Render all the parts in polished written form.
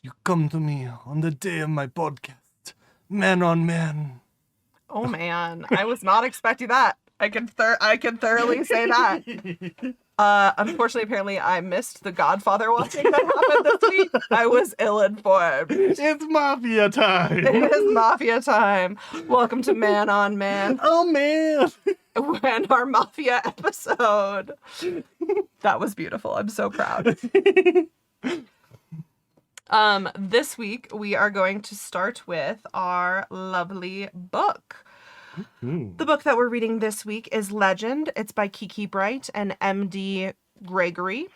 you come to me on the day of my podcast, man on man. Oh man, I was not expecting that. I can thoroughly say that. Unfortunately, apparently, I missed the Godfather watching that happened this week. I was ill-informed. It's Mafia time. It is Mafia time. Welcome to Man on Man. Oh man. And our Mafia episode. That was beautiful. I'm so proud. This week we are going to start with our lovely book. The book that we're reading this week is Legend. It's by Ki Brightly and M.D. Gregory.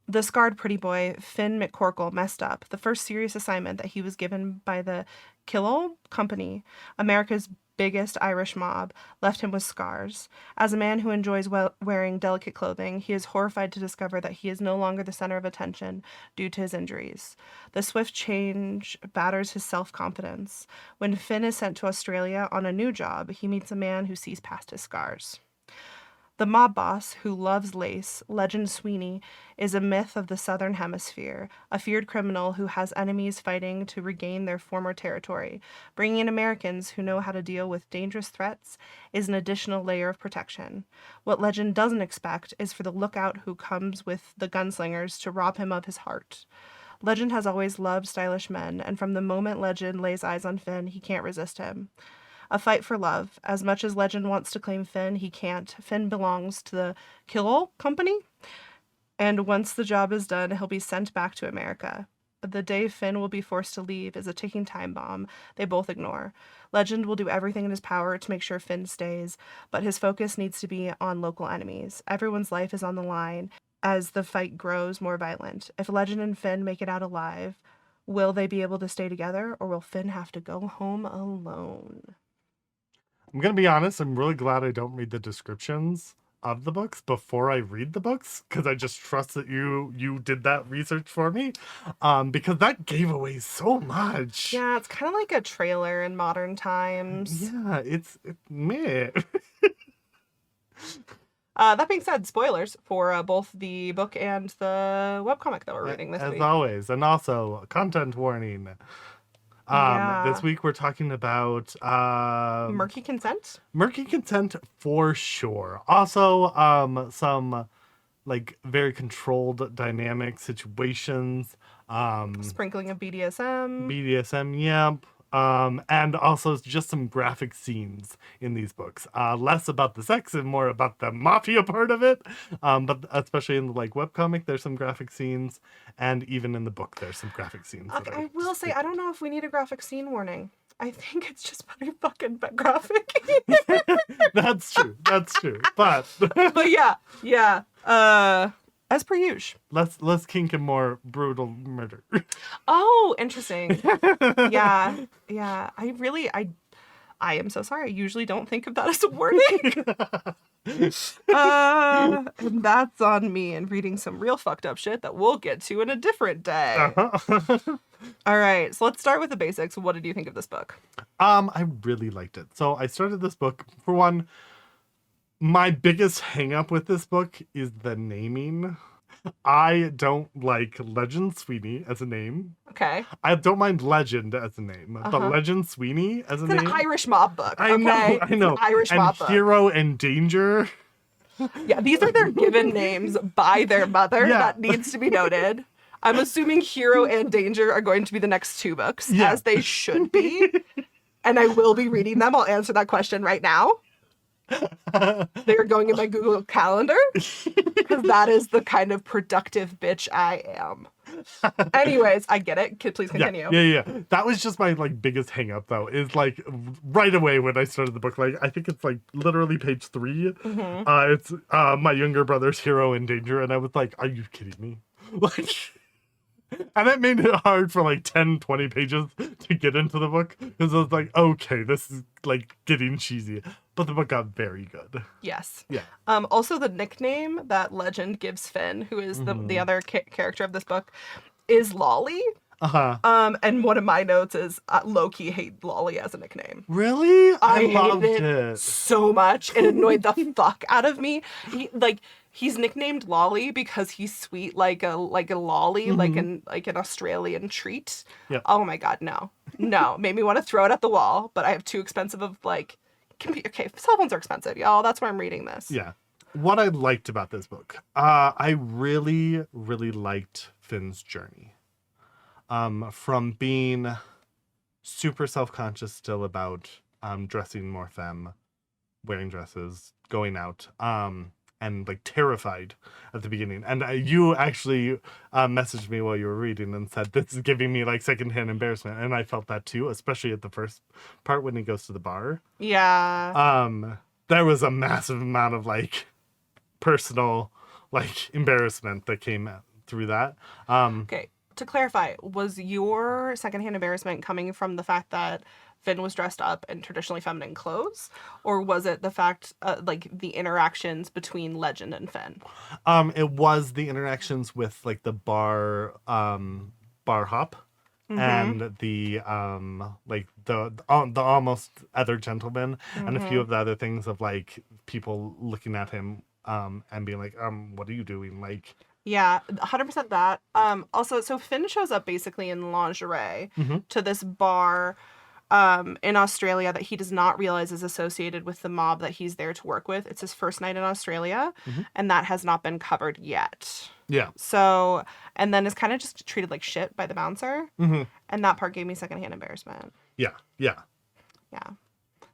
The scarred pretty boy, Finn McCorkle, messed up. The first serious assignment that he was given by the Killall Company, America's biggest Irish mob, left him with scars. As a man who enjoys wearing delicate clothing, he is horrified to discover that he is no longer the center of attention due to his injuries. The swift change batters his self-confidence. When Finn is sent to Australia on a new job, he meets a man who sees past his scars. The mob boss, who loves lace, Legend Sweeney, is a myth of the Southern Hemisphere, a feared criminal who has enemies fighting to regain their former territory. Bringing in Americans who know how to deal with dangerous threats is an additional layer of protection. What Legend doesn't expect is for the lookout who comes with the gunslingers to rob him of his heart. Legend has always loved stylish men, and from the moment Legend lays eyes on Finn, he can't resist him. A fight for love. As much as Legend wants to claim Finn, he can't. Finn belongs to the Killall Company, and once the job is done, he'll be sent back to America. But the day Finn will be forced to leave is a ticking time bomb they both ignore. Legend will do everything in his power to make sure Finn stays, but his focus needs to be on local enemies. Everyone's life is on the line as the fight grows more violent. If Legend and Finn make it out alive, will they be able to stay together, or will Finn have to go home alone? I'm going to be honest, I'm really glad I don't read the descriptions of the books before I read the books, because I just trust that you did that research for me, because that gave away so much. Yeah, it's kind of like a trailer in modern times. Yeah, it's meh. That being said, spoilers for both the book and the webcomic that we're reading this week. As always, and also content warning. This week we're talking about murky consent. Murky consent for sure. Also, some like very controlled dynamic situations. Sprinkling of BDSM. BDSM, yep. And also just some graphic scenes in these books. Less about the sex and more about the mafia part of it. But especially in the like webcomic, there's some graphic scenes, and even in the book, there's some graphic scenes. Okay, I will say, I don't know if we need a graphic scene warning. I think it's just pretty fucking graphic. That's true. But yeah. As per usual. Less kink and more brutal murder. Oh, interesting. Yeah. I am so sorry. I usually don't think of that as a warning. And that's on me and reading some real fucked up shit that we'll get to in a different day. All right, so let's start with the basics. What did you think of this book? I really liked it. So I started this book, for one, my biggest hang up with this book is the naming. I don't like Legend Sweeney as a name. Okay. I don't mind Legend as a name, but Legend Sweeney as a name. It's an Irish mob book. I know. It's an Irish mob book. Hero and Danger. Yeah, these are their given names by their mother. Yeah. That needs to be noted. I'm assuming Hero and Danger are going to be the next two books, as they should be. And I will be reading them. I'll answer that question right now. They are going in my Google Calendar because that is the kind of productive bitch I am. Anyways, I get it. Please continue. Yeah. That was just my like biggest hang up though, is like right away when I started the book, like I think it's like literally page 3. Mm-hmm. It's my younger brother's Hero in Danger, and I was like, are you kidding me? Like, and that made it hard for like 10-20 pages to get into the book, because I was like, okay, this is like getting cheesy. But the book got very good. Yes. Yeah. Also, the nickname that Legend gives Finn, who is the other character of this book, is Lolly. And one of my notes is low-key hate Lolly as a nickname. Really? I hated it so much. It annoyed the fuck out of me. He's nicknamed Lolly because he's sweet like a lolly, like an Australian treat. Yep. Oh my god, no. No. Made me want to throw it at the wall, but I have too expensive of like okay, cell phones are expensive, y'all. That's why I'm reading this. Yeah. What I liked about this book, I really, really liked Finn's journey. From being super self-conscious still about dressing more femme, wearing dresses, going out, and like terrified at the beginning. And you actually messaged me while you were reading and said, this is giving me like secondhand embarrassment. And I felt that too, especially at the first part when he goes to the bar. Yeah. There was a massive amount of like personal like embarrassment that came through that. Okay. To clarify, was your secondhand embarrassment coming from the fact that Finn was dressed up in traditionally feminine clothes, or was it the fact, like the interactions between Legend and Finn? It was the interactions with like the bar hop, and the like the almost other gentleman, and a few of the other things of like people looking at him and being like, what are you doing? Like, Yeah, 100% that. Also, so Finn shows up basically in lingerie to this bar in Australia that he does not realize is associated with the mob that he's there to work with. It's his first night in Australia, and that has not been covered yet. yeah. So, and then is kind of just treated like shit by the bouncer, and that part gave me secondhand embarrassment. Yeah. Yeah. Yeah.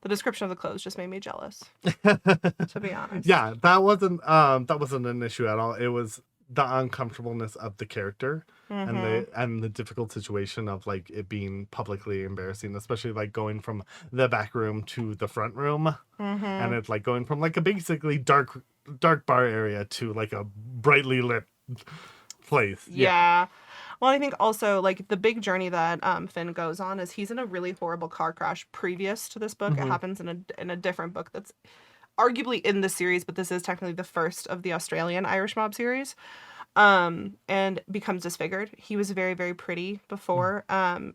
The description of the clothes just made me jealous, to be honest. Yeah, that wasn't an issue at all. It was the uncomfortableness of the character and the difficult situation of like it being publicly embarrassing, especially like going from the back room to the front room, and it's like going from like a basically dark bar area to like a brightly lit place. Yeah. Well, I think also like the big journey that Finn goes on is he's in a really horrible car crash previous to this book. It happens in a different book that's arguably in the series, but this is technically the first of the Australian Irish mob series. And becomes disfigured. He was very, very pretty before.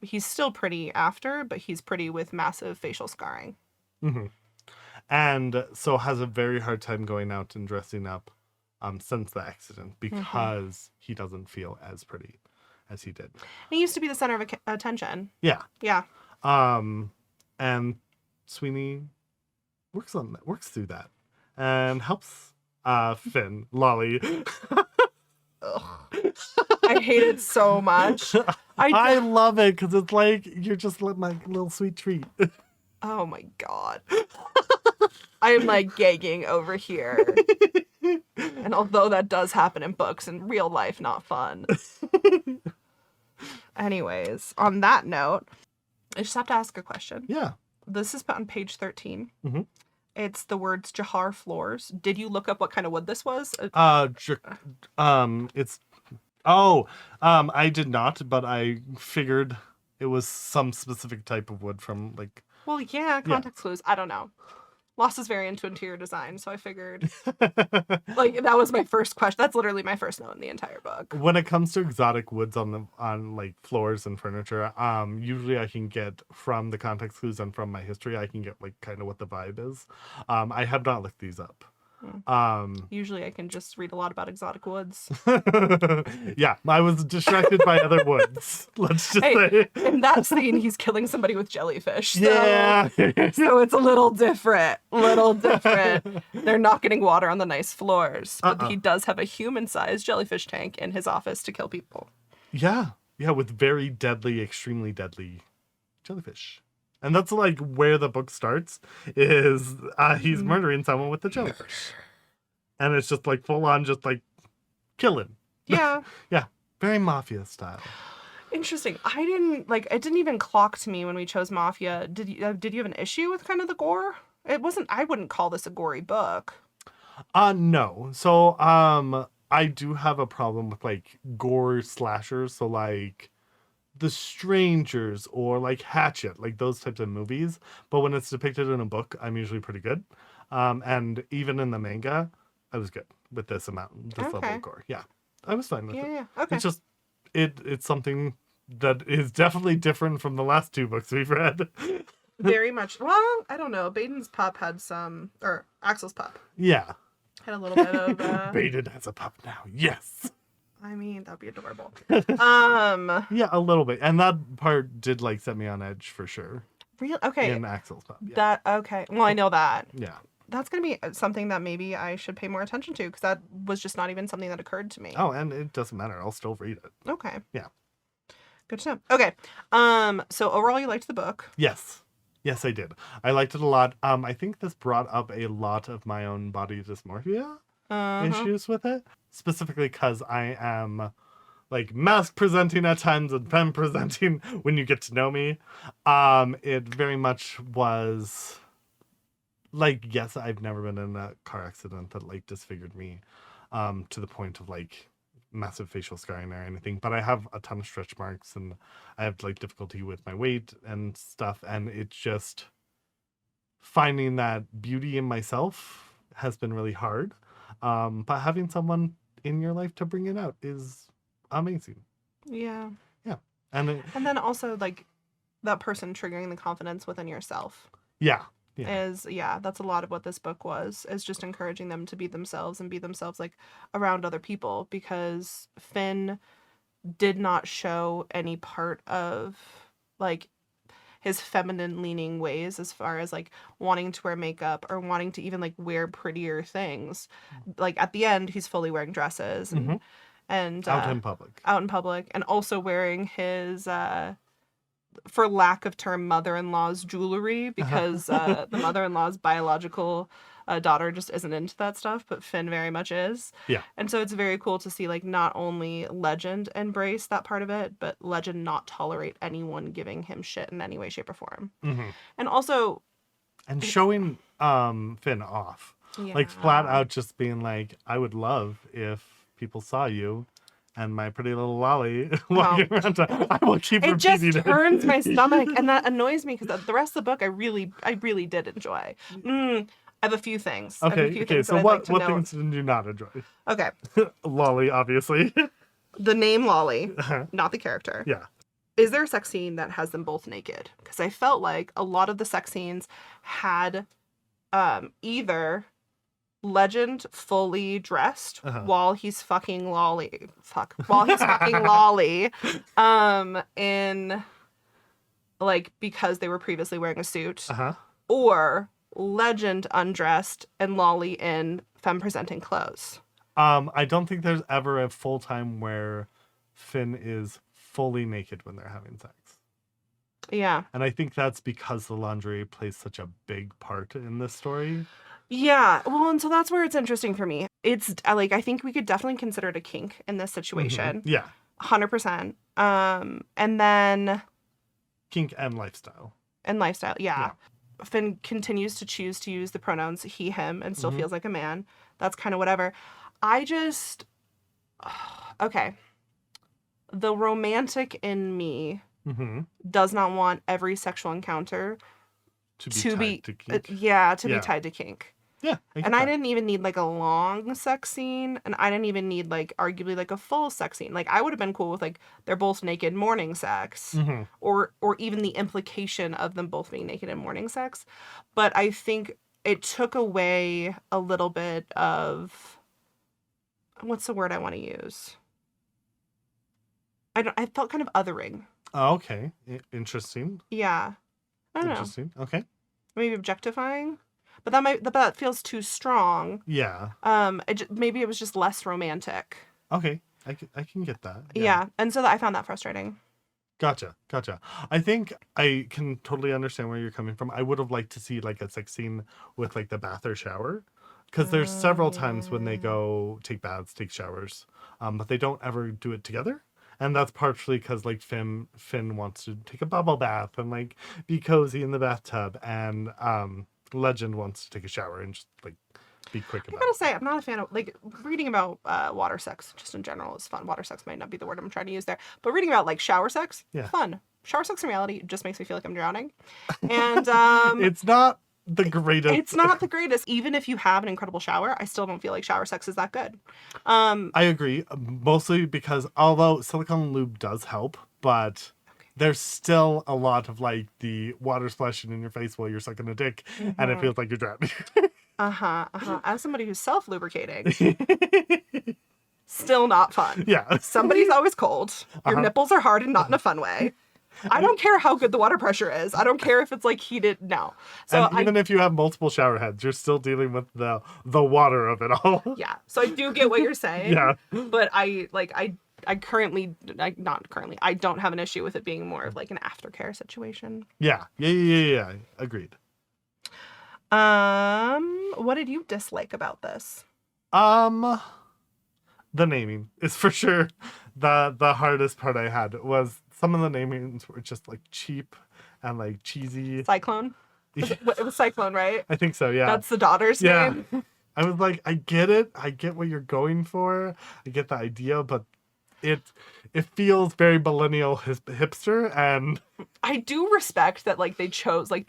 He's still pretty after, but he's pretty with massive facial scarring. And so has a very hard time going out and dressing up since the accident because he doesn't feel as pretty as he did. He used to be the center of attention. Yeah. Yeah. And Sweeney works through that and helps Finn, Lolly. I hate it so much. I love it because it's like you're just my little sweet treat. Oh my god. I am like gagging over here. And although that does happen in books, in real life, not fun. Anyways, on that note, I just have to ask a question. Yeah. This is on page 13. It's the words Jahar floors. Did you look up what kind of wood this was? I did not, but I figured it was some specific type of wood from like. Well, yeah, context clues. I don't know. Lost is very into interior design, so I figured like that was my first question. That's literally my first note in the entire book. When it comes to exotic woods on like floors and furniture, usually I can get from the context clues and from my history, I can get like kind of what the vibe is. I have not looked these up. Usually I can just read a lot about exotic woods. Yeah, I was distracted by other woods. Let's just say. In that scene, he's killing somebody with jellyfish. So, yeah. So it's a little different. They're not getting water on the nice floors. But he does have a human-sized jellyfish tank in his office to kill people. Yeah. Yeah, with very deadly, extremely deadly jellyfish. And that's like where the book starts is he's murdering someone with the jellyfish. And it's just like full on just like killing. Yeah. Yeah. Very Mafia style. Interesting. It didn't even clock to me when we chose Mafia. Did you have an issue with kind of the gore? I wouldn't call this a gory book. No. So I do have a problem with like gore slashers. So like The Strangers or like Hatchet, like those types of movies. But when it's depicted in a book, I'm usually pretty good. And even in the manga, I was good with this level of gore. Yeah, I was fine with it. Yeah, okay. It's just, it's something that is definitely different from the last two books we've read. Very much. Well, I don't know. Baden's pup had some, or Axel's pup. Yeah. Had a little bit of Baited as a pup now. Yes. I mean, that'd be adorable. Yeah, a little bit. And that part did like set me on edge for sure. Real okay. In Axel's pup. Yeah. That okay. Well, I know that. Yeah. That's gonna be something that maybe I should pay more attention to because that was just not even something that occurred to me. Oh, and it doesn't matter. I'll still read it. Okay. Yeah. Good to know. Okay. So overall, you liked the book. Yes. Yes, I did. I liked it a lot. I think this brought up a lot of my own body dysmorphia issues with it. Specifically because I am like mask presenting at times and femme presenting when you get to know me. It very much was like, yes, I've never been in a car accident that like disfigured me to the point of like massive facial scarring or anything, but I have a ton of stretch marks and I have like difficulty with my weight and stuff, and it's just finding that beauty in myself has been really hard. But having someone in your life to bring it out is amazing. Yeah. Yeah. And then also like that person triggering the confidence within yourself. Yeah. That's a lot of what this book was, is just encouraging them to be themselves and be themselves like around other people, because Finn did not show any part of like his feminine leaning ways as far as like wanting to wear makeup or wanting to even like wear prettier things. Like at the end, he's fully wearing dresses and out in public, and also wearing his for lack of term, mother-in-law's jewelry, because the mother-in-law's biological daughter just isn't into that stuff, but Finn very much is. Yeah. And so it's very cool to see like not only Legend embrace that part of it, but Legend not tolerate anyone giving him shit in any way, shape, or form. And also... And showing Finn off. Yeah. Like flat out just being like, I would love if people saw you and my pretty little lolly walking around. I will keep repeating it. Just turns my stomach, and that annoys me because the rest of the book I really did enjoy. I have a few things. Okay. So what things did you not enjoy? Okay. Lolly, obviously. The name Lolly, not the character. Yeah. Is there a sex scene that has them both naked? Because I felt like a lot of the sex scenes had either Legend fully dressed while he's fucking Lolly. While he's fucking Lolly. In like because they were previously wearing a suit. Or Legend undressed and Lolly in femme presenting clothes. I don't think there's ever a full time where Finn is fully naked when they're having sex. Yeah. And I think that's because the lingerie plays such a big part in this story. Yeah, well, and so that's where it's interesting for me. It's like, I think we could definitely consider it a kink in this situation. Yeah. 100%. And then... Kink and lifestyle. Yeah. Finn continues to choose to use the pronouns he, him, and still feels like a man. That's kind of whatever. I just... Okay. The romantic in me does not want every sexual encounter to be tied to kink. Yeah. I didn't even need like a long sex scene, and I didn't even need like arguably like a full sex scene. Like I would have been cool with like they're both naked morning sex, or even the implication of them both being naked in morning sex. But I think it took away a little bit of, what's the word I want to use? I felt kind of othering. Oh, okay. Interesting. Yeah. I don't Interesting. know. Okay. Maybe objectifying, but that feels too strong. Yeah. Maybe it was just less romantic. Okay, I can get that. Yeah. And so I found that frustrating. Gotcha. I think I can totally understand where you're coming from. I would have liked to see like a sex scene with like the bath or shower, because there's several times when they go take baths, take showers, but they don't ever do it together. And that's partially because like Finn wants to take a bubble bath and like be cozy in the bathtub, and Legend wants to take a shower and just like be quick about it. I gotta say, I'm not a fan of like reading about water sex just in general is fun. Water sex might not be the word I'm trying to use there, but reading about like shower sex, fun. Shower sex in reality just makes me feel like I'm drowning, and it's not the greatest. It's not the greatest. Even if you have an incredible shower, I still don't feel like shower sex is that good. I agree, mostly because although silicone lube does help, but there's still a lot of like the water splashing in your face while you're sucking a dick, and it feels like you're drowning. As somebody who's self-lubricating, still not fun. Yeah. Somebody's always cold. Your nipples are hard and not in a fun way. I don't care how good the water pressure is. I don't care if it's like heated. No. So and even if you have multiple shower heads, you're still dealing with the water of it all. Yeah. So I do get what you're saying. Yeah. But I currently, not currently, I don't have an issue with it being more of like an aftercare situation. Yeah. Yeah. Agreed. What did you dislike about this? The naming is for sure the hardest part I had. Was some of the namings were just like cheap and like cheesy. Cyclone? It was Cyclone, right? I think so, yeah. That's the daughter's name? I was like, I get it. I get what you're going for. I get the idea, but it feels very millennial hipster, and I do respect that like they chose like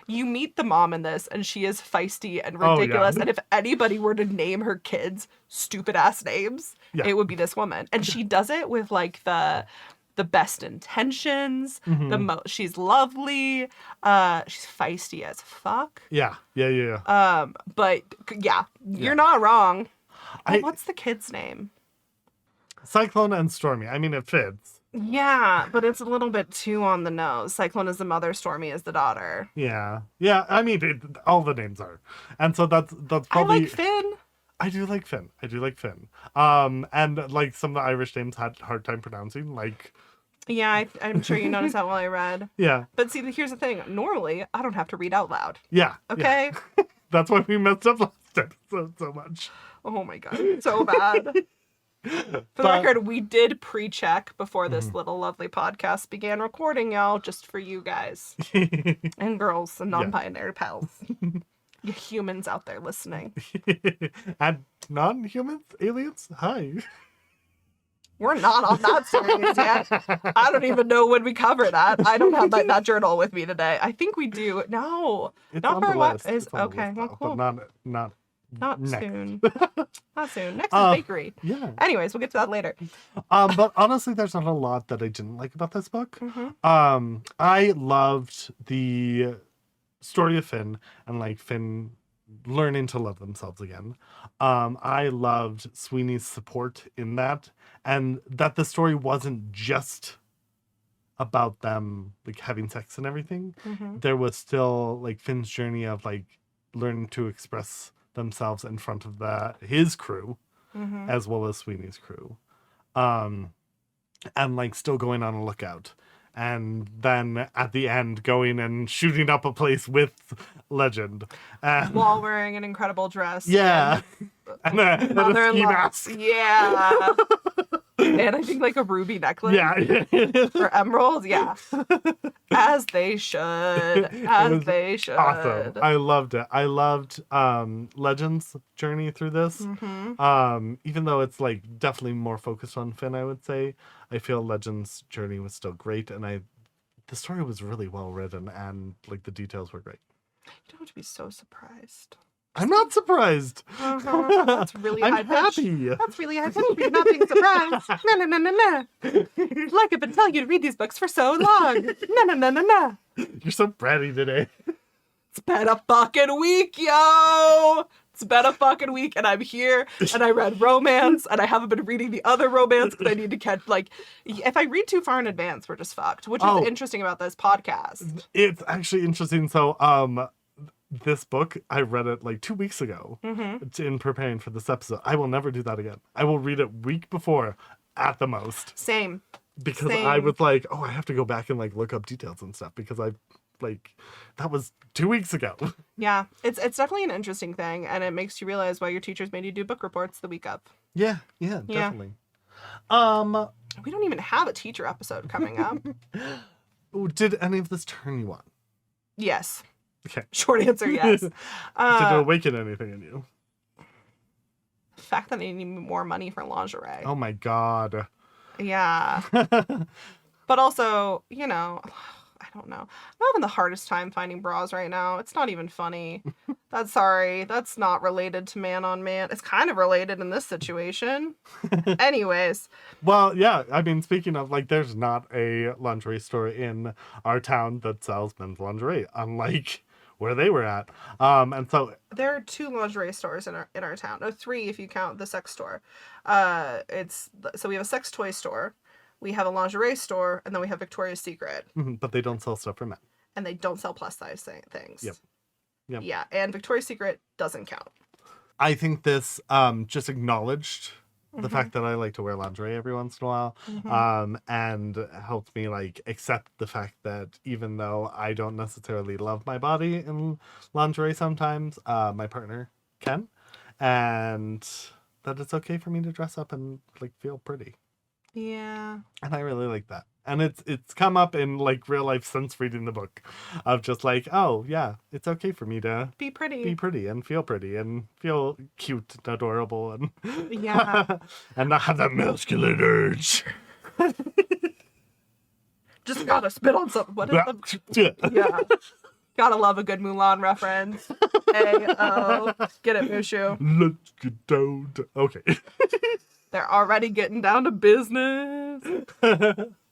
you meet the mom in this and she is feisty and ridiculous, and if anybody were to name her kids stupid ass names, it would be this woman. And she does it with like the best intentions. She's lovely. She's feisty as fuck. Yeah. But yeah, you're not wrong. What's the kid's name? Cyclone and Stormy. I mean, it fits. Yeah, but it's a little bit too on the nose. Cyclone is the mother, Stormy is the daughter. Yeah. I mean, all the names are, and so that's probably. I like Finn. I do like Finn. And like some of the Irish names had a hard time pronouncing, like. Yeah, I'm sure you noticed that while I read. Yeah. But see, here's the thing. Normally, I don't have to read out loud. Yeah. Okay? Yeah. That's why we messed up last episode so much. Oh my god, so bad. For the record, we did pre-check before this little lovely podcast began recording, y'all, just for you guys. And girls and non-binary pals. You humans out there listening. And non-humans? Aliens? Hi. We're not on that series yet. I don't even know when we cover that. I don't have that journal with me today. I think we do. No. It's not for what is okay. List, well, cool. But not next. Soon. Not soon. Next is bakery. Yeah. Anyways, we'll get to that later. But honestly, there's not a lot that I didn't like about this book. I loved the story of Finn and like Finn learning to love themselves again. I loved Sweeney's support in that, and that the story wasn't just about them like having sex and everything. There was still like Finn's journey of like learning to express themselves in front of his crew, as well as Sweeney's crew, and like still going on a lookout, and then at the end going and shooting up a place with Legend, while wearing an incredible dress. Yeah, and a ski mask. Yeah. And I think like a ruby necklace. Yeah. Or emeralds. Yeah. As they should. They should. Awesome. I loved it. I loved Legend's journey through this. Even though it's like definitely more focused on Finn, I would say. I feel Legend's journey was still great, and the story was really well written, and like the details were great. You don't have to be so surprised. I'm not surprised. That's really high I'm pitch. happy. That's really high pitch. You're not being surprised. No. Like I've been telling you to read these books for so long. No. You're so bratty today. It's been a fucking week, yo. It's been a fucking week, and I'm here, and I read romance, and I haven't been reading the other romance because I need to catch, like, if I read too far in advance, we're just fucked, which is interesting about this podcast. It's actually interesting. So, this book, I read it like 2 weeks ago in preparing for this episode. I will never do that again. I will read it week before at the most. Same. Because I was like, I have to go back and like look up details and stuff because that was 2 weeks ago. Yeah, it's definitely an interesting thing, and it makes you realize why your teachers made you do book reports the week of. Yeah, definitely. We don't even have a teacher episode coming up. Did any of this turn you on? Yes. Okay. Short answer, yes. Did it awaken anything in you? The fact that I need more money for lingerie. Oh my god. Yeah. But also, I don't know. I'm having the hardest time finding bras right now. It's not even funny. That's not related to man on man. It's kind of related in this situation. Anyways. Well, yeah. I mean, speaking of, like, there's not a lingerie store in our town that sells men's lingerie, unlike Mm-hmm. they were at. And so there are 2 lingerie stores in our town. No, 3 if you count the sex store. So we have a sex toy store, we have a lingerie store, and then we have Victoria's Secret. but they don't sell stuff for men. And they don't sell plus size things. Yep. Yeah, and Victoria's Secret doesn't count. I think this just acknowledged the fact that I like to wear lingerie every once in a while, and helped me like accept the fact that even though I don't necessarily love my body in lingerie sometimes, my partner can, and that it's okay for me to dress up and like feel pretty. Yeah. And I really like that. And it's come up in like real life since reading the book, of just like, oh yeah, it's okay for me to be pretty and feel pretty and feel cute and adorable and yeah, and not have that masculine urge. Just gotta spit on something. What is the yeah? Gotta love a good Mulan reference. Ayo, get it, Mushu. Let's get down to... Okay. They're already getting down to business.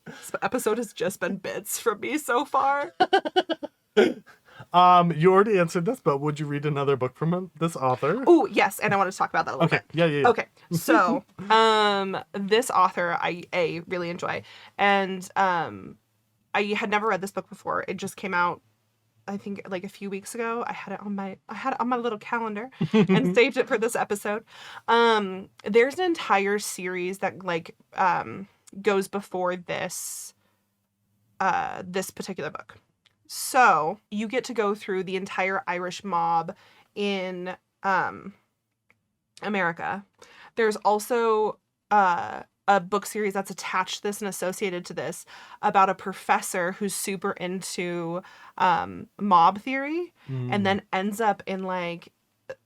This episode has just been bits from me so far. You already answered this, but would you read another book from this author? Oh, yes, and I want to talk about that a little bit. Yeah. Okay, so this author I really enjoy, and I had never read this book before. It just came out, I think, like a few weeks ago. I had it on my little calendar and saved it for this episode. There's an entire series that like goes before this this particular book. So you get to go through the entire Irish mob in America. There's also a book series that's attached to this and associated to this about a professor who's super into mob theory and then ends up in like,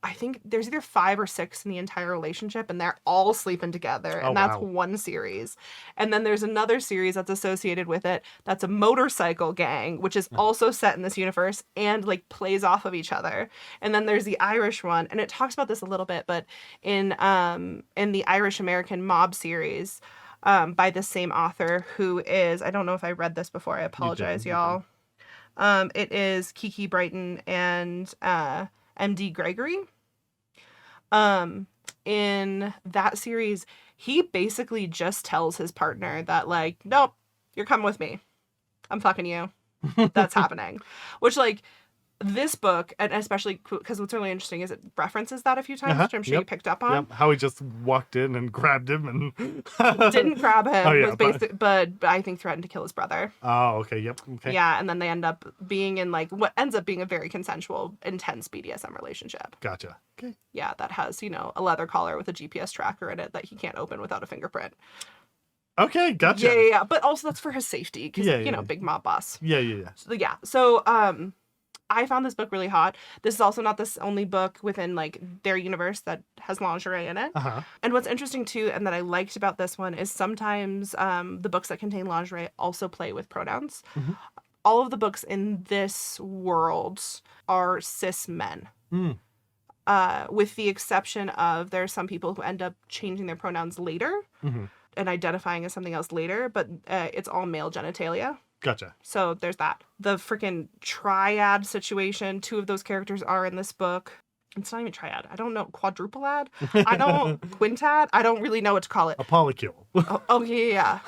I think there's either 5 or 6 in the entire relationship, and they're all sleeping together, and that's one series. And then there's another series that's associated with it that's a motorcycle gang, which is also set in this universe and like plays off of each other. And then there's the Irish one, and it talks about this a little bit, but in the Irish American mob series by the same author, who is, I don't know if I read this before, I apologize, y'all. It is Ki Brightly and M.D. Gregory. In that series, he basically just tells his partner that like, nope, you're coming with me. I'm fucking you. That's happening. Which like this book, and especially because what's really interesting is it references that a few times, which I'm sure you picked up on. Yep. How he just walked in and grabbed him and didn't grab him, was but I think threatened to kill his brother. Oh, okay, yep. Okay. Yeah, and then they end up being in like what ends up being a very consensual, intense BDSM relationship. Gotcha. Okay. Yeah, that has, you know, a leather collar with a GPS tracker in it that he can't open without a fingerprint. Okay, gotcha. Yeah. But also that's for his safety, because you know, big mob boss. Yeah. So I found this book really hot. This is also not this only book within like their universe that has lingerie in it. And what's interesting too, and that I liked about this one, is sometimes the books that contain lingerie also play with pronouns. All of the books in this world are cis men. With the exception of there are some people who end up changing their pronouns later and identifying as something else later, but it's all male genitalia. Gotcha. So there's that. The freaking triad situation, 2 of those characters are in this book. It's not even triad. I don't know. Quadruplad? I don't... Quintad? I don't really know what to call it. A polycule. Oh yeah.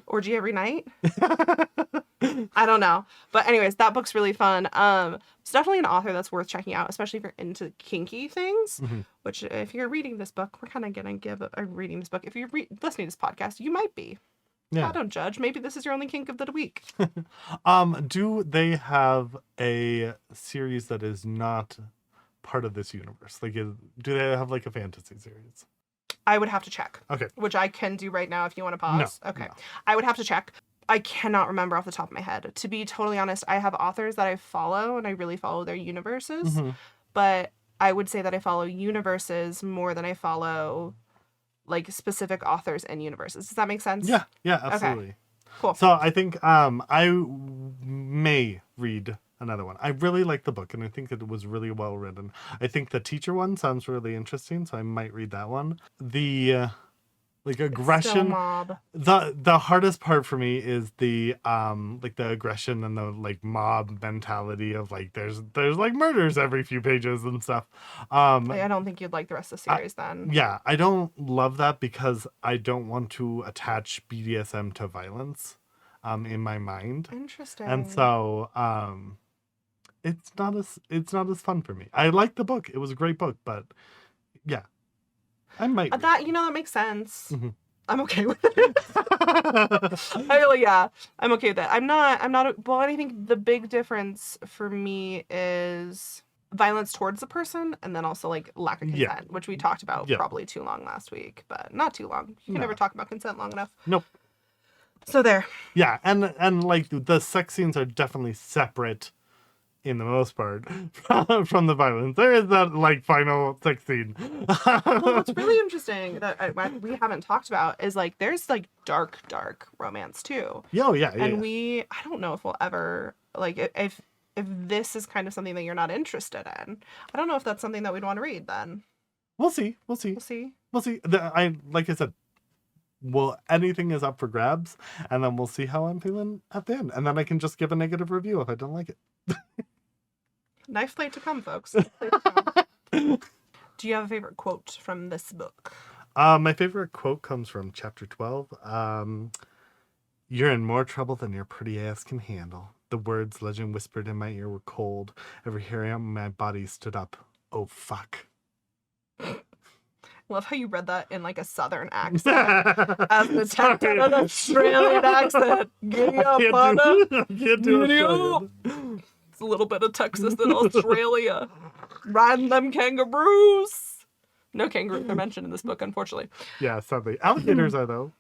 Orgy every night? I don't know. But anyways, that book's really fun. It's definitely an author that's worth checking out, especially if you're into kinky things, which if you're reading this book, we're kind of going to give a reading this book. If you're listening to this podcast, you might be. Yeah. I don't judge. Maybe this is your only kink of the week. Do they have a series that is not part of this universe? Like, do they have like a fantasy series? I would have to check. Okay. Which I can do right now if you want to pause. No, okay. no. I would have to check. I cannot remember off the top of my head. To be totally honest, I have authors that I follow and I really follow their universes. But I would say that I follow universes more than I follow like specific authors and universes. Does that make sense? Yeah, absolutely. Okay. Cool. So I think I may read another one. I really like the book and I think it was really well written. I think the teacher one sounds really interesting, so I might read that one. The Like Still aggression. mob. The hardest part for me is the like the aggression and the like mob mentality of like there's like murders every few pages and stuff. I don't think you'd like the rest of the series then. Yeah, I don't love that because I don't want to attach BDSM to violence in my mind. Interesting. And so it's not as fun for me. I liked the book. It was a great book, but yeah. I might read that makes sense. Mhm. I'm okay with it. I'm okay with that. I'm not. Well, I think the big difference for me is violence towards the person, and then also like lack of consent, which we talked about probably too long last week, but not too long. You can never talk about consent long enough. Nope. So there. Yeah, and like the sex scenes are definitely separate in the most part from the violence. There is that like final sex scene. Well, what's really interesting that we haven't talked about is like there's like dark romance too. Oh yeah. And I don't know if we'll ever like if this is kind of something that you're not interested in. I don't know if that's something that we'd want to read then. We'll see. Like I said, well, anything is up for grabs, and then we'll see how I'm feeling at the end, and then I can just give a negative review if I don't like it. Knife plate to come, folks. Do you have a favorite quote from this book? My favorite quote comes from chapter 12. You're in more trouble than your pretty ass can handle. The words Legend whispered in my ear were cold. Every hair on my body stood up. Oh, fuck. Love how you read that in like a southern accent. As an attempt at an Australian accent. Giddy up, Anna. Giddy up. It's a little bit of Texas and Australia. Riding them kangaroos. No kangaroos are mentioned in this book, unfortunately. Yeah, sadly. Alligators are, though.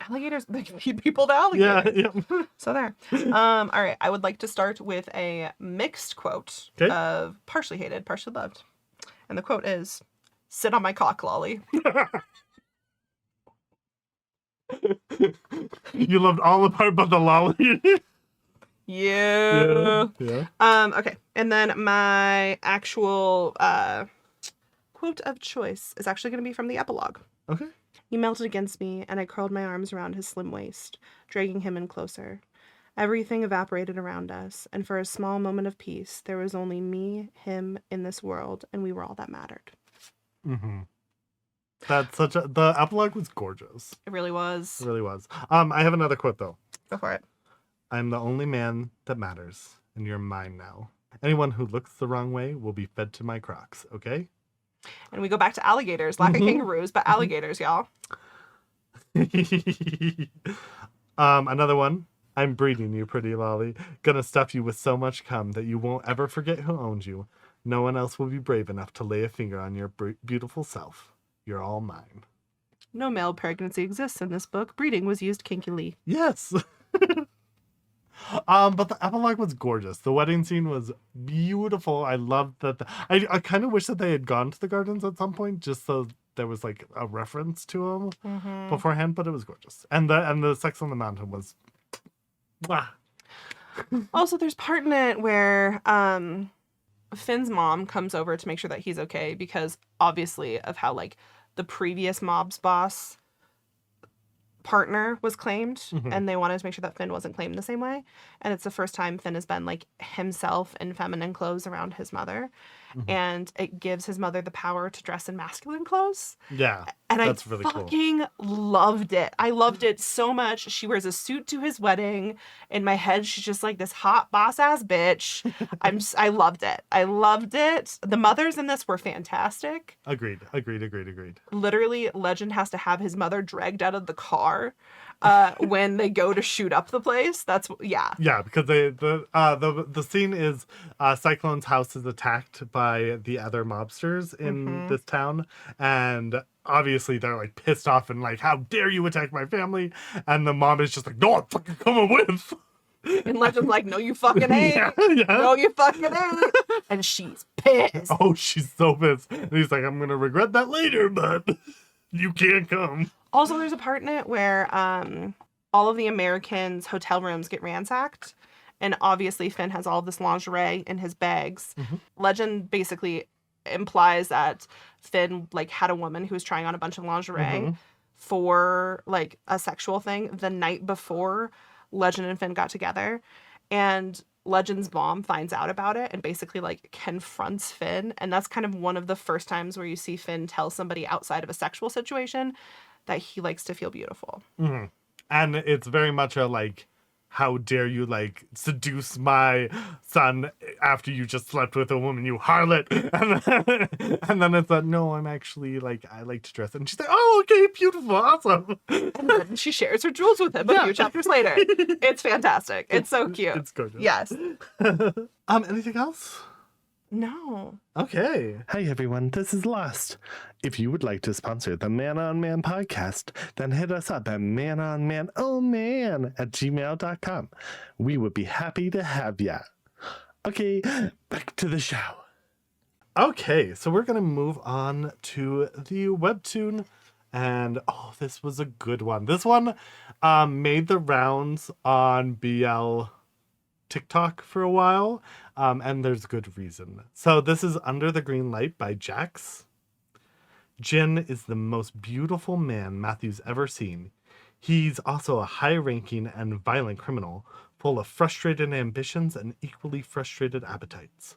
Alligators, they feed people to alligators. Yeah. So there. All right, I would like to start with a mixed quote of partially hated, partially loved. And the quote is, "Sit on my cock, lolly." You loved all the part but the lolly. Yeah. Yeah. Okay. And then my actual quote of choice is actually going to be from the epilogue. Okay. He melted against me, and I curled my arms around his slim waist, dragging him in closer. Everything evaporated around us, and for a small moment of peace, there was only me, him, in this world, and we were all that mattered. Mm-hmm. The epilogue was gorgeous. It really was. It really was. I have another quote though. Go for it. I'm the only man that matters, and you're mine now. Anyone who looks the wrong way will be fed to my crocs, okay? And we go back to alligators. Lack of kangaroos, but alligators, y'all. Another one. I'm breeding you, pretty lolly. Gonna stuff you with so much cum that you won't ever forget who owns you. No one else will be brave enough to lay a finger on your beautiful self. You're all mine. No male pregnancy exists in this book. Breeding was used kinkily. Yes. But the epilogue was gorgeous. The wedding scene was beautiful. I loved that. I kind of wish that they had gone to the gardens at some point, just so there was like a reference to them beforehand. But it was gorgeous, and the sex on the mountain was. Mwah. Also, there's part in it where Finn's mom comes over to make sure that he's okay because obviously of how like the previous mob's boss partner was claimed and they wanted to make sure that Finn wasn't claimed the same way, and it's the first time Finn has been like himself in feminine clothes around his mother, and it gives his mother the power to dress in masculine clothes. Yeah, and that's I really fucking loved it. I loved it so much. She wears a suit to his wedding. In my head, she's just like this hot boss ass bitch. I loved it. I loved it. The mothers in this were fantastic. Agreed. Literally, Legend has to have his mother dragged out of the car when they go to shoot up the place. Yeah, because the scene is Cyclone's house is attacked by the other mobsters in this town, and obviously they're like pissed off and like, how dare you attack my family, and the mom is just like, no, I'm fucking coming with. And Legend's like, no, you fucking ain't. Yeah. No, you fucking ain't. And she's pissed. Oh, she's so pissed. And he's like, I'm gonna regret that later, but you can't come. Also, there's a part in it where all of the Americans' hotel rooms get ransacked. And obviously, Finn has all of this lingerie in his bags. Legend basically implies that Finn like had a woman who was trying on a bunch of lingerie, for like a sexual thing the night before Legend and Finn got together, and Legend's mom finds out about it and basically like confronts Finn, and that's kind of one of the first times where you see Finn tell somebody outside of a sexual situation that he likes to feel beautiful. Mm-hmm. And it's very much a like, how dare you like seduce my son after you just slept with a woman, you harlot. And then it's like, no, I'm actually like, I like to dress. And she's like, oh, okay, beautiful, awesome. And then she shares her jewels with him a few chapters later. It's fantastic. It's so cute. It's gorgeous. Yes. Anything else? No. Okay. Hi everyone, this is Lost. If you would like to sponsor the Man on Man podcast, then hit us up at manonman@gmail.com. We would be happy to have ya. Okay, back to the show. Okay, so we're going to move on to the webtoon. And, oh, this was a good one. This one made the rounds on BL TikTok for a while, and there's good reason. So this is Under the Greenlight by Jaxx. Jin is the most beautiful man Matthew's ever seen. He's also a high-ranking and violent criminal, full of frustrated ambitions and equally frustrated appetites.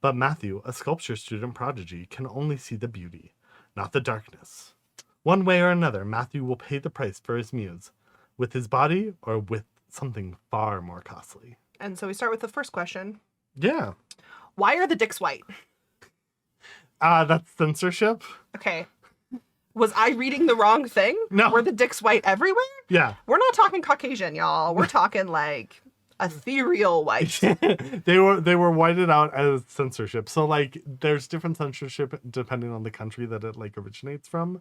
But Matthew, a sculpture student prodigy, can only see the beauty, not the darkness. One way or another, Matthew will pay the price for his muse, with his body or with something far more costly. And so we start with the first question. Yeah. Why are the dicks white? That's censorship. Okay. Was I reading the wrong thing? No. Were the dicks white everywhere? Yeah. We're not talking Caucasian, y'all. We're talking like ethereal white. They were whited out as censorship. So like there's different censorship depending on the country that it like originates from.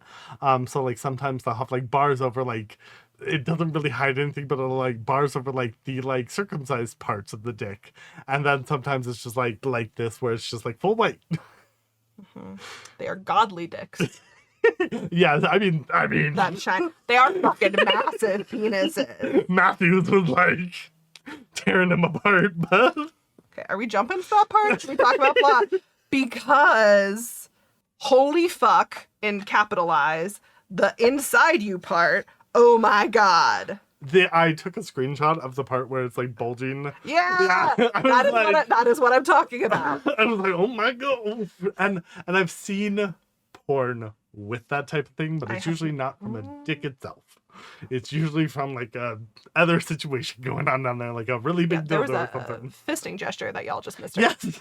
So like sometimes they'll have like bars over like, it doesn't really hide anything, but it'll like bars over like the like circumcised parts of the dick. And then sometimes it's just like this where it's just like full white. Mm-hmm. They are godly dicks. Yeah, I mean That shine. They are fucking massive penises. Matthews was like tearing them apart, but okay, are we jumping to that part? Should we talk about plot? Because holy fuck, in capitalize, the inside you part, oh my god. I took a screenshot of the part where it's like bulging. Yeah, Yeah, that is what I'm talking about. I was like, oh my god. And I've seen porn with that type of thing, but it's usually not from a dick itself. It's usually from like a other situation going on down there, like a really big there was dildo a or something. fisting gesture that y'all just missed. Yes.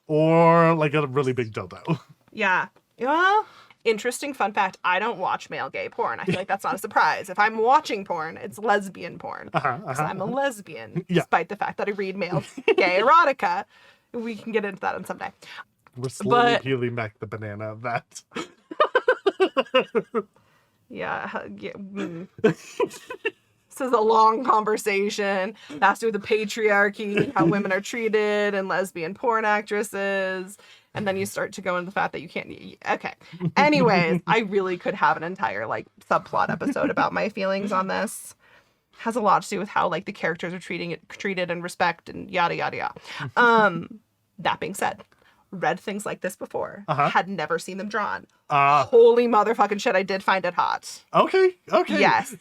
Or like a really big dildo. Yeah. Well, interesting fun fact. I don't watch male gay porn. I feel like that's not a surprise. If I'm watching porn, it's lesbian porn. Because I'm a lesbian, despite the fact that I read male gay erotica. We can get into that on someday. We're slowly peeling back the banana of that. This is a long conversation. It has to do with the patriarchy, how women are treated, and lesbian porn actresses. And then you start to go into the fact that you can't. Okay. Anyways, I really could have an entire like subplot episode about my feelings on this. Has a lot to do with how like the characters are treated and respect and yada yada yada. That being said, read things like this before. Had never seen them drawn. Holy motherfucking shit, I did find it hot. Okay. Yes.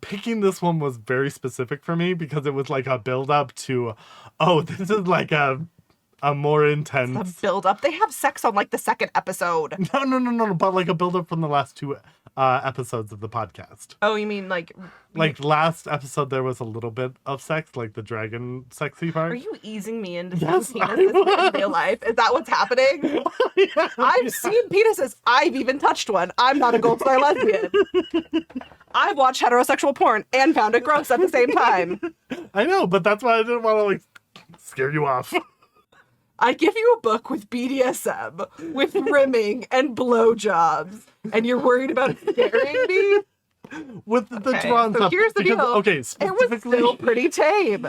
Picking this one was very specific for me because it was like a build up to, oh, this is like a more intense. The build up. They have sex on like the second episode. No, but like a build up from the last two episodes of the podcast. Oh, you mean like last episode there was a little bit of sex, like the dragon sexy part. Are you easing me into Yes, penises in real life? Is that what's happening? Yeah. I've seen penises. I've even touched one. I'm not a gold star lesbian. I've watched heterosexual porn and found it gross at the same time. I know, but that's why I didn't want to like scare you off. I give you a book with BDSM, with rimming and blowjobs, and you're worried about scaring me? With the drawn so stuff. here's the deal. Okay, It specifically. was still pretty tame.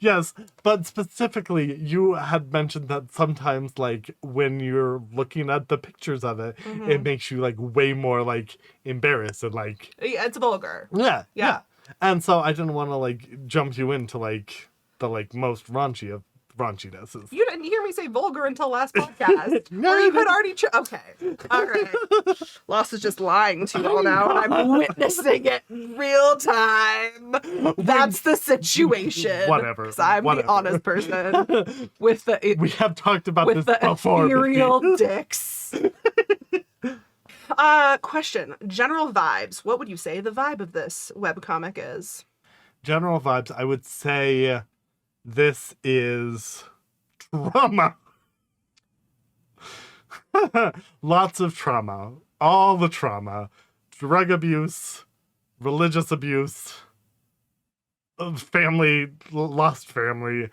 Yes, but specifically, you had mentioned that sometimes, like, when you're looking at the pictures of it, it makes you, like, way more, like, embarrassed and, like... Yeah, it's vulgar. Yeah. And so I didn't want to, like, jump you into, like, the, like, most raunchy of raunchiness. You didn't hear me say vulgar until last podcast. No, Or you you had already... Okay. All right. Lost is just lying to you all now, and I'm witnessing it in real time. That's the situation. Whatever. Because I'm the honest person with the... We have talked about this with the before. ethereal dicks. Question. General vibes. What would you say the vibe of this webcomic is? General vibes, I would say this is trauma. Lots of trauma. All the trauma. Drug abuse, religious abuse, family, lost family.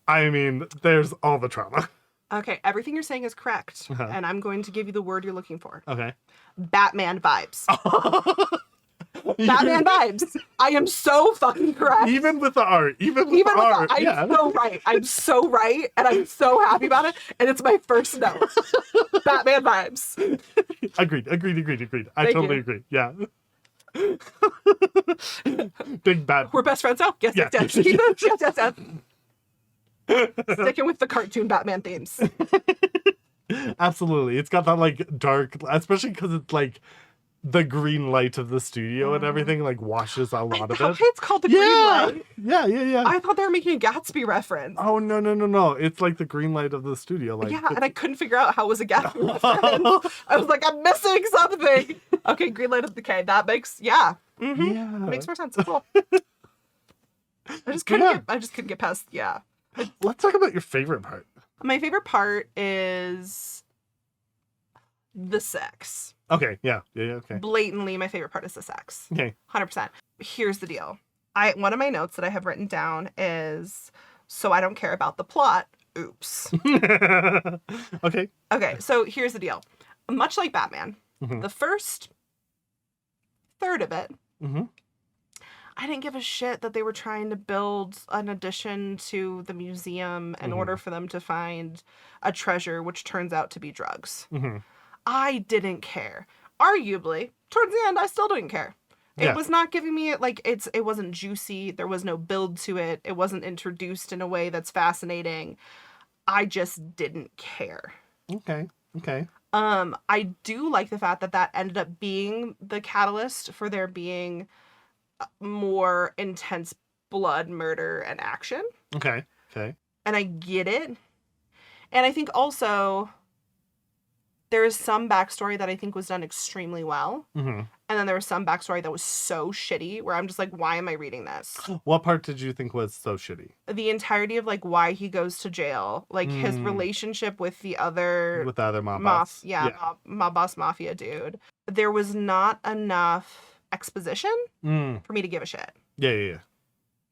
I mean, there's all the trauma. Okay, everything you're saying is correct, and I'm going to give you the word you're looking for. Okay. Batman vibes. Batman vibes. I am so fucking correct. Even with the art. Even with the art. I'm so right. I'm so right, and I'm so happy about it, and it's my first note. Batman vibes. Agreed. I totally agree. Yeah. Big bad. We're best friends now? Yes, Yeah. yes. Sticking with the cartoon Batman themes. Absolutely. It's got that like dark, especially because it's like the green light of the studio and everything like washes a lot of it. Okay, it's called the Greenlight. Yeah. I thought they were making a Gatsby reference. Oh, no. It's like the green light of the studio. Like, Yeah, and I couldn't figure out how it was a Gatsby reference. I was like, I'm missing something. Okay, Greenlight of the K. That makes, Yeah. makes more sense. Cool. I just couldn't get past, Let's talk about your favorite part. My favorite part is the sex. Okay, yeah, okay. Blatantly, my favorite part is the sex. Okay. 100%. Here's the deal. One of my notes that I have written down is, so I don't care about the plot. Oops. Okay. Okay, so here's the deal. Much like Batman, the first third of it, I didn't give a shit that they were trying to build an addition to the museum in order for them to find a treasure, which turns out to be drugs. I didn't care. Arguably, towards the end, I still didn't care. It was not giving me it wasn't juicy. There was no build to it. It wasn't introduced in a way that's fascinating. I just didn't care. Okay. I do like the fact that ended up being the catalyst for there being more intense blood, murder, and action. Okay. And I get it. And I think also there is some backstory that I think was done extremely well. And then there was some backstory that was so shitty where I'm just like, why am I reading this? What part did you think was so shitty? The entirety of like why he goes to jail, like his relationship with the other mob boss. Mob boss mafia dude. There was not enough exposition for me to give a shit. Yeah.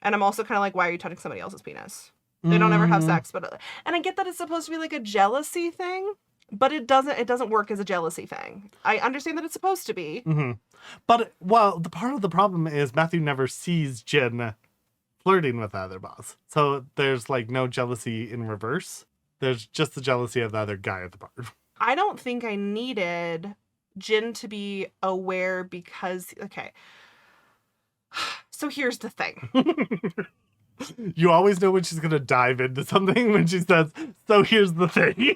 And I'm also kind of like, why are you touching somebody else's penis? They don't ever have sex, and I get that it's supposed to be like a jealousy thing, but it doesn't work as a jealousy thing. I understand that it's supposed to be. But, the part of the problem is Matthew never sees Jen flirting with the other boss. So there's like no jealousy in reverse. There's just the jealousy of the other guy at the bar. I don't think I needed Jin to be aware because, okay. So here's the thing. You always know when she's going to dive into something when she says, so here's the thing.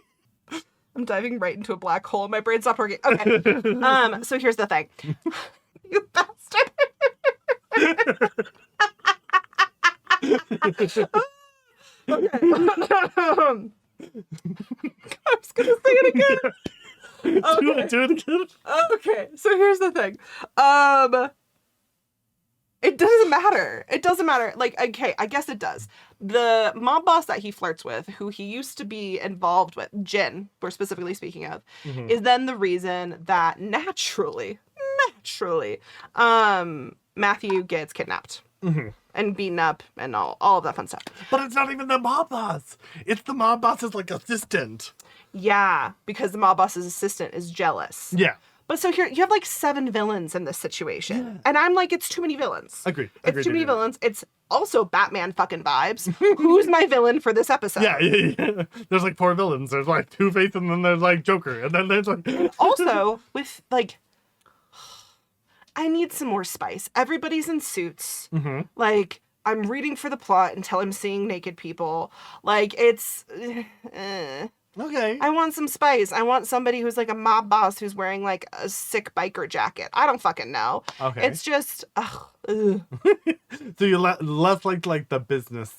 I'm diving right into a black hole and my brain stopped working. Okay. So here's the thing. You bastard. Okay. I was going to say it again. Okay. Do it again. Okay, so here's the thing. It doesn't matter. It doesn't matter. Like, okay, I guess it does. The mob boss that he flirts with, who he used to be involved with, Jin, we're specifically speaking of, is then the reason that naturally, Matthew gets kidnapped. And beaten up and all of that fun stuff. But it's not even the mob boss. It's the mob boss's like assistant. Yeah, because the mob boss's assistant is jealous. Yeah. But so here, you have like 7 villains in this situation. Yeah. And I'm like, it's too many villains. Agreed. It's too many villains. It's also Batman fucking vibes. Who's my villain for this episode? Yeah. There's like 4 villains. There's like Two-Face and then there's like Joker. And then there's like... Also, with like... I need some more spice. Everybody's in suits. Like, I'm reading for the plot until I'm seeing naked people. Like, it's... Okay. I want some spice. I want somebody who's like a mob boss who's wearing like a sick biker jacket. I don't fucking know. Okay. It's just, ugh. So you less like the business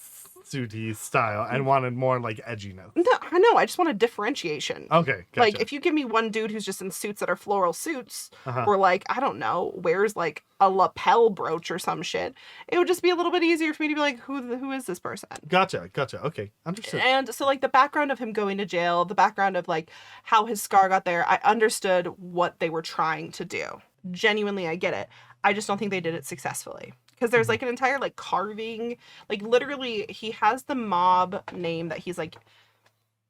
suity style and wanted more like edginess. No, I know. I just want a differentiation. Okay, gotcha. Like, if you give me one dude who's just in suits that are floral suits, or like, I don't know, wears like a lapel brooch or some shit, it would just be a little bit easier for me to be like, who is this person? Gotcha. Okay, understood. And so, like, the background of him going to jail, the background of like how his scar got there, I understood what they were trying to do. Genuinely, I get it. I just don't think they did it successfully. Because there's like an entire like carving, like literally he has the mob name that he's like,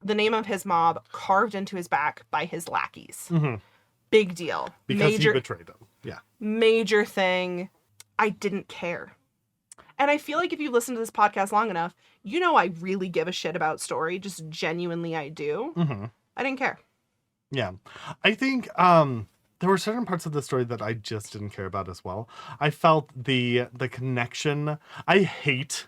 the name of his mob carved into his back by his lackeys. Big deal. Because he betrayed them. Yeah. Major thing. I didn't care. And I feel like if you listen to this podcast long enough, you know I really give a shit about story. Just genuinely I do. I didn't care. Yeah. I think there were certain parts of the story that I just didn't care about as well. I felt the connection. I hate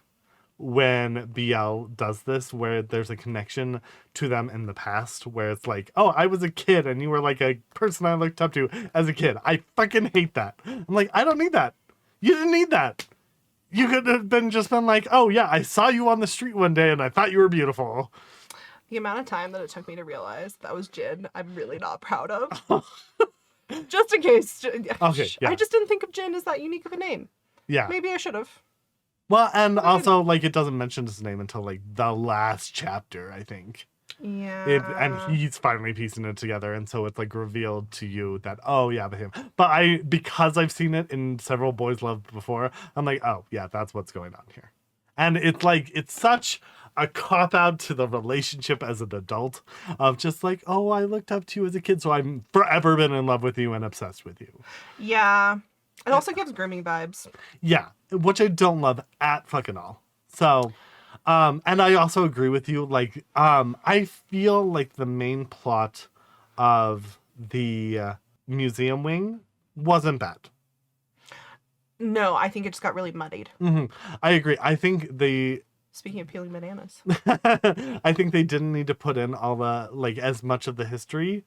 when BL does this, where there's a connection to them in the past, where it's like, oh, I was a kid and you were like a person I looked up to as a kid. I fucking hate that. I'm like, I don't need that. You didn't need that. You could have just been like, oh yeah, I saw you on the street one day and I thought you were beautiful. The amount of time that it took me to realize that was Jin, I'm really not proud of. Just in case. Okay, yeah. I just didn't think of Jin as that unique of a name. Yeah. Maybe I should have. Well, and also, like, it doesn't mention his name until, like, the last chapter, I think. Yeah. And he's finally piecing it together, and so it's, like, revealed to you that, oh, yeah, but him. But because I've seen it in several Boys Love before, I'm like, oh, yeah, that's what's going on here. And it's, like, it's such a cop-out to the relationship as an adult of just, like, oh, I looked up to you as a kid, so I've forever been in love with you and obsessed with you. Yeah. It also gives grooming vibes. Yeah, which I don't love at fucking all. So, and I also agree with you. Like, I feel like the main plot of the museum wing wasn't bad. No, I think it just got really muddied. I agree. I think Speaking of peeling bananas. I think they didn't need to put in all the, like, as much of the history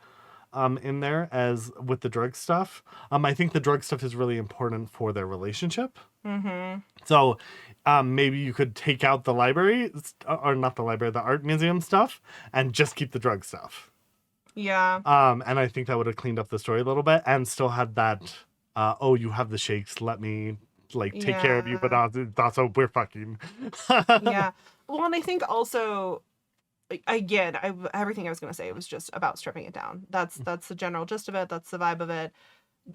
in there as with the drug stuff. I think the drug stuff is really important for their relationship. So maybe you could take out the library, or not the library, the art museum stuff, and just keep the drug stuff. Yeah. And I think that would have cleaned up the story a little bit and still had that, oh, you have the shakes, let me, like, take care of you, but also we're fucking. Yeah. Well, and I think also, again, everything I was going to say was just about stripping it down. That's the general gist of it. That's the vibe of it.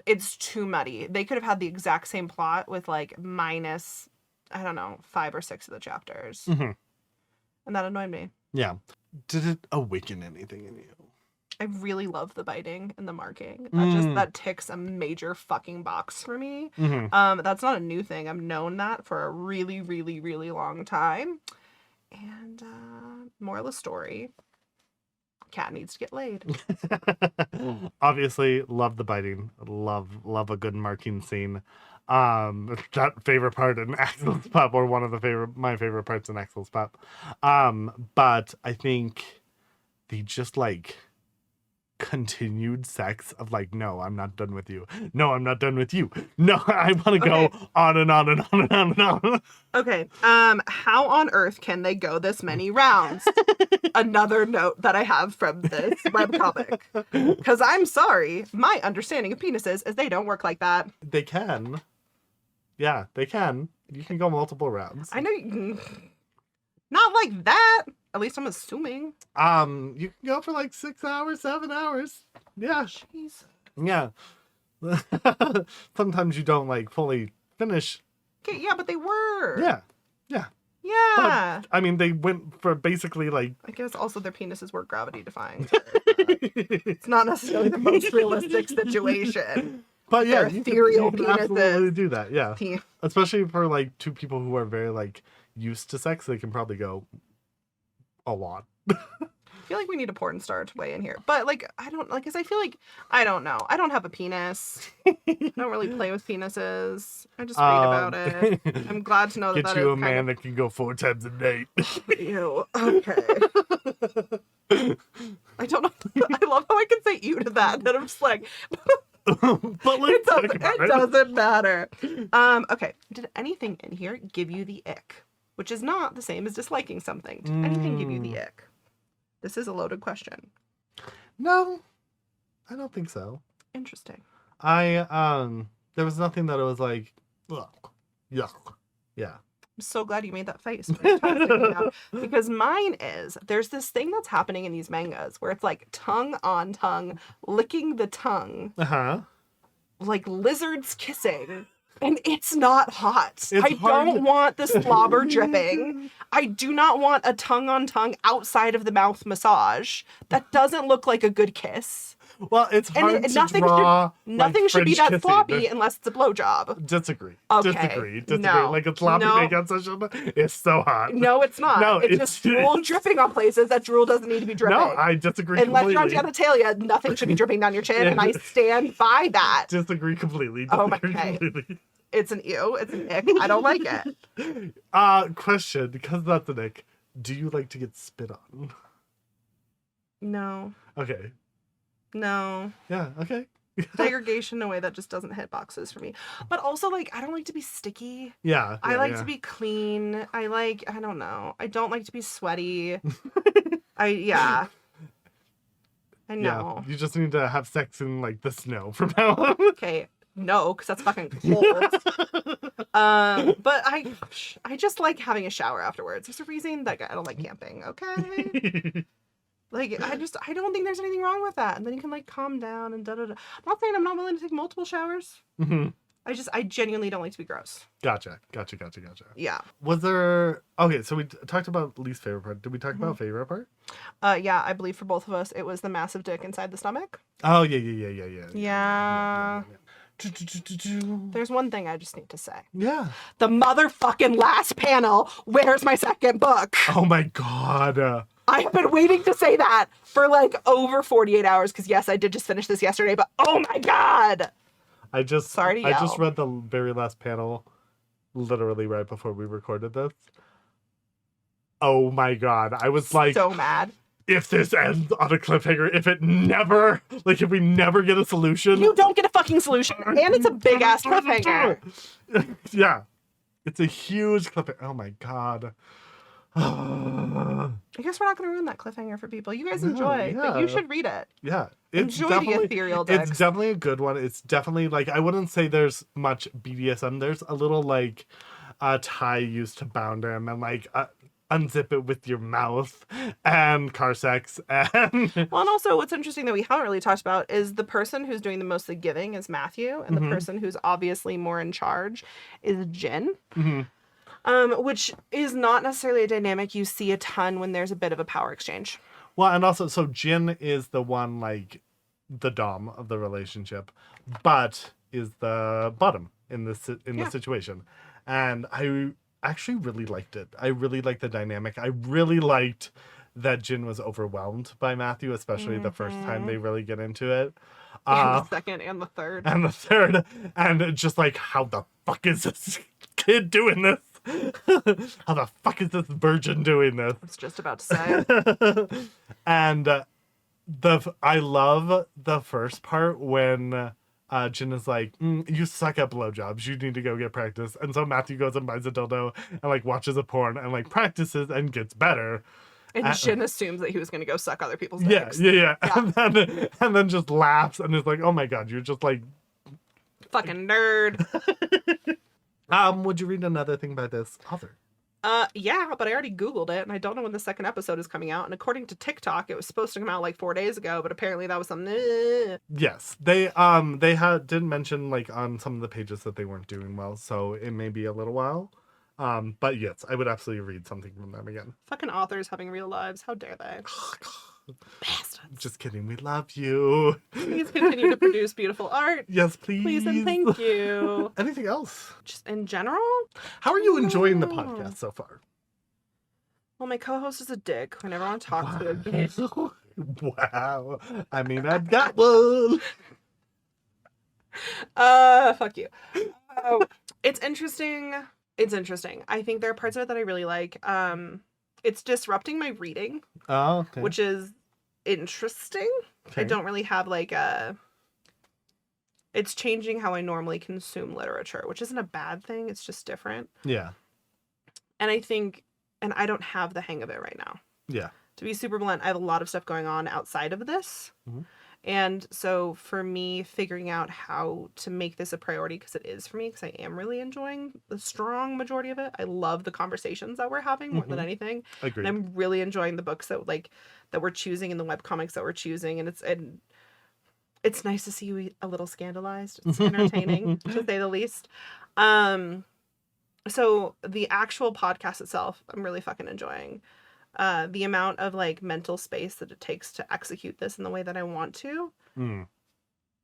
It's too muddy. They could have had the exact same plot with, like, minus, I don't know, 5 or 6 of the chapters. And that annoyed me. Yeah. Did it awaken anything in you? I really love the biting and the marking. That ticks a major fucking box for me. That's not a new thing. I've known that for a really, really, really long time. And moral of the story, cat needs to get laid. Obviously, love the biting. Love a good marking scene. That favorite part in Axel's Pup, or one of my favorite parts in Axel's Pup. But I think the just, like, continued sex of, like, no, I'm not done with you. No, I'm not done with you. No, I want to go on and on and on and on and on. Okay. How on earth can they go this many rounds? Another note that I have from this webcomic. Because I'm sorry, my understanding of penises is they don't work like that. They can. Yeah, they can. You can go multiple rounds. I know you can. Not like that. At least I'm assuming. You can go for like 6 hours, 7 hours. Yeah. Jesus. Yeah. Sometimes you don't, like, fully finish. Okay, yeah, but they were. Yeah. Yeah. Yeah. But, I mean, they went for basically, like... I guess also their penises were gravity defying. It's not necessarily the most realistic situation. But yeah, you can absolutely do that. Yeah. Especially for, like, two people who are very, like, used to sex, they can probably go a lot. feel like we need a porn star to weigh in here. But like, I don't like, because I feel like, I don't know. I don't have a penis. I don't really play with penises. I just read about it. I'm glad to know that Get that you is a man that can go 4 times a night. Ew. Okay. I don't know. I love how I can say ew to that. And I'm just like, But like, it doesn't matter. Okay. Did anything in here give you the ick? Which is not the same as disliking something. Did anything give you the ick? This is a loaded question. No, I don't think so. Interesting. There was nothing that I was like, ugh, yuck. Yeah. I'm so glad you made that face. when you tried to stick it out. Because mine is, there's this thing that's happening in these mangas where it's like tongue on tongue, licking the tongue, Uh-huh. like lizards kissing. And it's not hot. It's I hard don't want the slobber dripping. I do not want a tongue on tongue outside of the mouth massage. That doesn't look like a good kiss. Well, it's hard And to nothing draw. nothing should be French that kissing. sloppy unless it's a blowjob. Disagree. Okay. Disagree. No. Like a sloppy No. makeup session is so hot. No, it's not. No, it's just drool dripping on places that drool doesn't need to be dripping. No, I disagree Unless you're on completely. genitalia, nothing should be dripping down your chin, and I stand by that. Disagree completely. Oh my Disagree God. completely. It's an ew. It's an ick. I don't like it. Question, because that's an ick. Do you like to get spit on? No. Okay. No. Yeah, okay. Segregation in a way that just doesn't hit boxes for me. But also, like, I don't like to be sticky. Yeah. I like yeah. to be clean. I don't know. I don't like to be sweaty. Yeah. I know. Yeah, you just need to have sex in, like, the snow from now on. Okay. No, because that's fucking cold. But I just like having a shower afterwards. There's a reason that I don't like camping, okay? Like, I don't think there's anything wrong with that. And then you can, like, calm down and da-da-da. I'm not saying I'm not willing to take multiple showers. Mm-hmm. I genuinely don't like to be gross. Gotcha. Yeah. Was there... Okay, so we talked about least favorite part. Did we talk about favorite part? Yeah, I believe for both of us, it was the massive dick inside the stomach. Oh, yeah. Yeah. There's one thing I just need to say. Yeah. The motherfucking last panel, where's my second book? Oh my God. I have been waiting to say that for like over 48 hours because yes, I did just finish this yesterday, but oh my God. Sorry to I just yell. read the very last panel literally right before we recorded this. Oh my God. I was like, So mad. if this ends on a cliffhanger, if we never get a solution. You don't get a fucking solution. And it's a big ass cliffhanger. Yeah. It's a huge cliffhanger. Oh my God. I guess we're not going to ruin that cliffhanger for people. You guys enjoy, but yeah. you should read it. Yeah. Enjoy the ethereal dicks. It's definitely a good one. It's definitely, like, I wouldn't say there's much BDSM. There's a little, like, tie used to bound him and, like, unzip it with your mouth and car sex. And Well, and also what's interesting that we haven't really talked about is the person who's doing the most of the giving is Matthew, and the person who's obviously more in charge is Jin. Which is not necessarily a dynamic you see a ton when there's a bit of a power exchange. Well, and also, so Jin is the one, like, the dom of the relationship, but is the bottom in the situation. And I actually really liked it. I really liked the dynamic. I really liked that Jin was overwhelmed by Matthew, especially the first time they really get into it. And the second and the third. And the third. And just like, how the fuck is this kid doing this? How the fuck is this virgin doing this? I was just about to say. And I love the first part when Jin is like, you suck at blowjobs. You need to go get practice. And so Matthew goes and buys a dildo and like watches a porn and like practices and gets better. And Jin assumes that he was going to go suck other people's Yeah, dicks. yeah. And then just laughs and is like, oh my God, you're just like... Fucking nerd. Would you read another thing by this author? Yeah, but I already Googled it, and I don't know when the second episode is coming out. And according to TikTok, it was supposed to come out like 4 days ago, but apparently that was something. Yes, they didn't mention like on some of the pages that they weren't doing well, so it may be a little while. But yes, I would absolutely read something from them again. Fucking authors having real lives. How dare they? Bastards. Just kidding. We love you. Please continue to produce beautiful art. Yes, please. Please and thank you. Anything else? Just in general? How are you enjoying the podcast so far? Well, my co-host is a dick. I never want to talk to him. Wow. I mean, I've got one. Fuck you. Oh, it's interesting. It's interesting. I think there are parts of it that I really like. It's disrupting my reading, Oh, okay. which is interesting. I Okay. don't really have like a. It's changing how I normally consume literature, which isn't a bad thing. It's just different. Yeah. And I think, and I don't have the hang of it right now. Yeah. To be super blunt, I have a lot of stuff going on outside of this. Mhm. And so for me, figuring out how to make this a priority, because it is for me, because I am really enjoying the strong majority of it. I love the conversations that we're having more than anything. Agreed. And I'm really enjoying the books that we're choosing and the webcomics that we're choosing. And it's nice to see you a little scandalized. It's entertaining, to say the least. So the actual podcast itself, I'm really fucking enjoying. The amount of like mental space that it takes to execute this in the way that I want to Mm.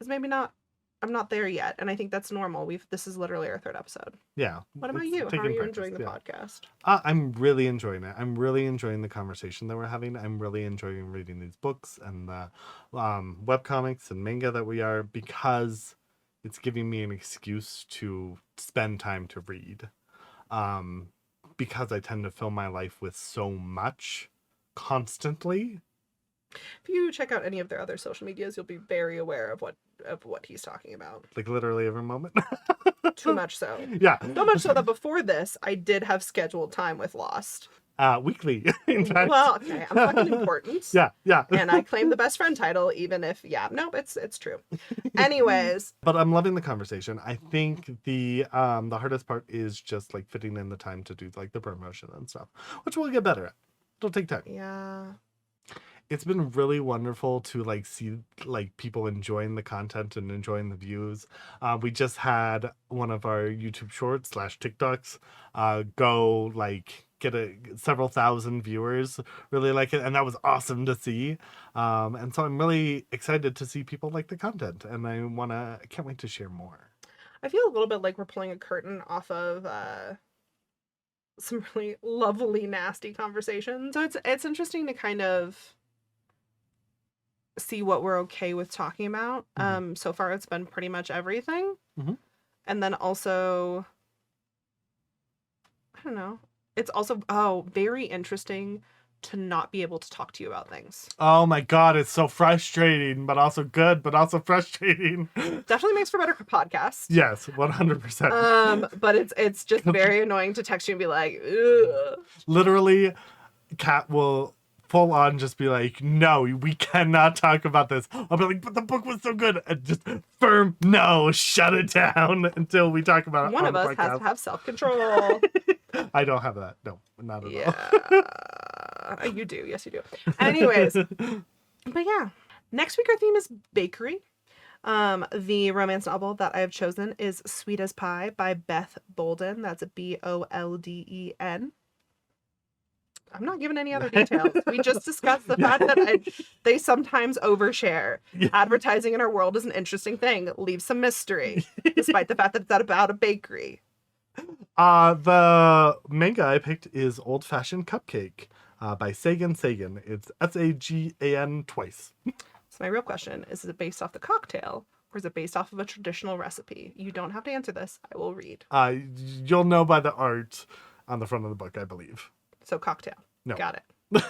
is maybe not. I'm not there yet, and I think that's normal. This is literally our 3rd episode. Yeah. What about It's you? How taking are you practice, enjoying the yeah. podcast? I'm really enjoying it. I'm really enjoying the conversation that we're having. I'm really enjoying reading these books and the webcomics and manga that we are, because it's giving me an excuse to spend time to read. Because I tend to fill my life with so much constantly. If you check out any of their other social medias, you'll be very aware of what he's talking about. Like literally every moment. Too much so. Yeah. So much so that before this, I did have scheduled time with Lost. Weekly, in fact. Well, okay, I'm fucking important. Yeah. And I claim the best friend title, even if, nope, it's true. Anyways. But I'm loving the conversation. I think the hardest part is just like fitting in the time to do like the promotion and stuff, which we'll get better at. It'll take time. Yeah. It's been really wonderful to like see like people enjoying the content and enjoying the views. We just had one of our YouTube shorts / TikToks go like get several thousand viewers really like it, and that was awesome to see. And so I'm really excited to see people like the content, and I can't wait to share more. I feel a little bit like we're pulling a curtain off of some really lovely, nasty conversations. So it's interesting to kind of see what we're okay with talking about. So far it's been pretty much everything. Mhm. And then also, I don't know. It's also very interesting to not be able to talk to you about things. Oh my god, it's so frustrating, but also good, but also frustrating. Definitely makes for better podcasts. Yes, 100%. But it's just very annoying to text you and be like, ugh. Literally, Kat will full on just be like, no, we cannot talk about this. I'll be like, but the book was so good. And just firm no, shut it down until we talk about it. One of the us podcast. has to have self-control. I don't have that. No, not at all. Yeah. You do. Yes, you do. Anyways. But yeah. Next week our theme is bakery. The romance novel that I have chosen is Sweet as Pie by Beth Bolden. That's Bolden. I'm not giving any other details. We just discussed the fact that they sometimes overshare. Yeah. Advertising in our world is an interesting thing. Leave some mystery, despite the fact that it's about a bakery. The manga I picked is Old Fashioned Cupcake by Sagan. It's Sagan twice. So my real question is it based off the cocktail or is it based off of a traditional recipe? You don't have to answer this. I will read. You'll know by the art on the front of the book, I believe. So cocktail. No. Got it.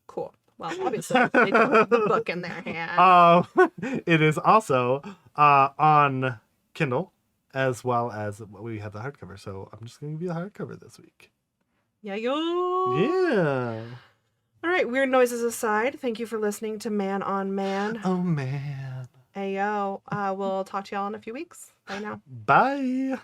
Cool. Well, obviously they don't have the book in their hand. It is also on Kindle, as well as we have the hardcover. So I'm just going to give you the hardcover this week. Yeah, yo. Yeah. All right, weird noises aside, thank you for listening to Man on Man. Oh, man. Ayo. We'll talk to y'all in a few weeks. Bye now. Bye.